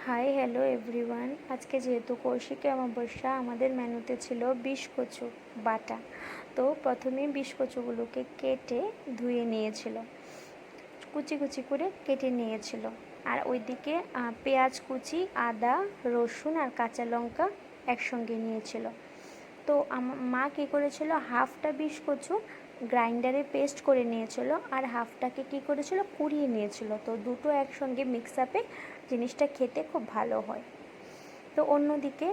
Hi hello everyone. আজকে যেহেতু কৌশিকী অমাবস্যা, আমাদের মেনুতে ছিল বিষ কচু বাটা। তো প্রথমে বিষ কচুগুলোকে কেটে ধুয়ে নিয়েছিল, কুচি কুচি করে কেটে নিয়েছিল। আর ওইদিকে পেঁয়াজ কুচি, আদা, রসুন আর কাঁচা লঙ্কা একসঙ্গে নিয়েছিল। তো মা কী করেছিল, হাফটা বিষ কচু গ্রাইন্ডারে পেস্ট করে নিয়েছিল আর হাফটাকে কী করেছিল, কুড়িয়ে নিয়েছিল। তো দুটো একসঙ্গে মিক্স আপে জিনিসটা খেতে খুব ভালো হয়। তো অন্যদিকে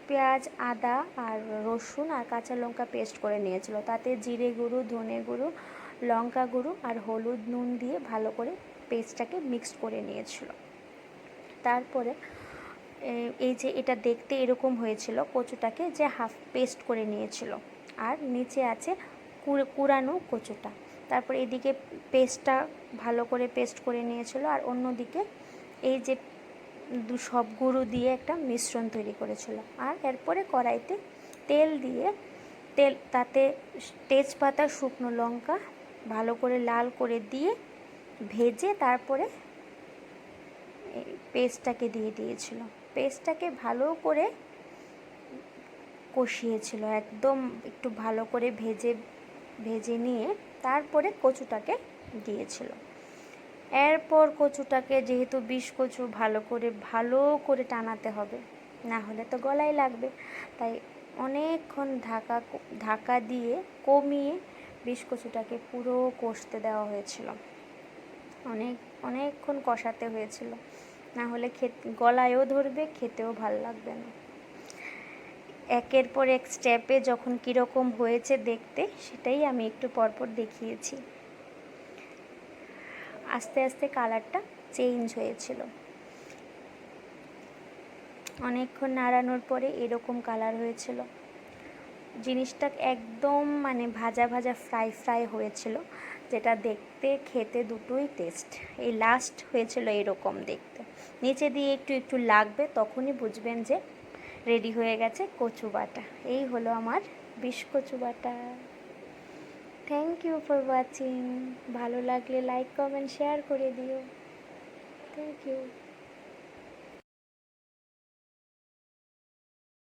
পেঁয়াজ, আদা আর রসুন আর কাঁচা লঙ্কা পেস্ট করে নিয়েছিল। তাতে জিরে গুঁড়ো, ধনে গুঁড়ো, লঙ্কা গুঁড়ো আর হলুদ, নুন দিয়ে ভালো করে পেস্টটাকে মিক্সড করে নিয়েছিল। তারপরে এই যে এটা দেখতে এরকম হয়েছিল, কচুটাকে যে হাফ পেস্ট করে নিয়েছিল আর নিচে আছে কুড়ানো কচুটা। তারপর এদিকে পেস্টটা ভালো করে পেস্ট করে নিয়েছিল আর অন্যদিকে এই যে সব গুঁড়ো দিয়ে একটা মিশ্রণ তৈরি করেছিল। আর এরপরে কড়াইতে তাতে তেজপাতা, শুকনো লঙ্কা ভালো করে লাল করে দিয়ে ভেজে তারপরে পেস্টটাকে দিয়ে দিয়েছিল। পেস্টটাকে ভালো করে কষিয়েছিল, একদম একটু ভালো করে ভেজে নিয়ে তারপরে কচুটাকে দিয়েছিল। এরপর কচুটাকে, যেহেতু বিষ কচু, ভালো করে টানাতে হবে, না হলে তো গলায় লাগবে। তাই অনেকক্ষণ ঢাকা দিয়ে কমিয়ে বিষ কচুটাকে পুরো কষতে দেওয়া হয়েছিল। অনেকক্ষণ কষাতে হয়েছিল, না হলে গলায়ও ধরবে, খেতেও ভালো লাগবে না। একের পর এক স্টেপে যখন কীরকম হয়েছে দেখতে, সেটাই আমি একটু পরপর দেখিয়েছি। আস্তে আস্তে কালারটা চেঞ্জ হয়েছিল। অনেকক্ষণ নাড়ানোর পরে এরকম কালার হয়েছিল। জিনিসটা একদম ভাজা ভাজা ফ্রাই হয়েছিল, যেটা দেখতে খেতে দুটোই টেস্ট। এই লাস্ট হয়েছিল এরকম দেখতে, নিচে দিয়ে একটু একটু লাগবে, তখনই বুঝবেন যে রেডি হয়ে গেছে কচু বাটা। এই হলো আমার বিষ কচু বাটা। Thank you for watching. ভালো লাগলে লাইক, কমেন্ট, শেয়ার করে দিও। Thank you.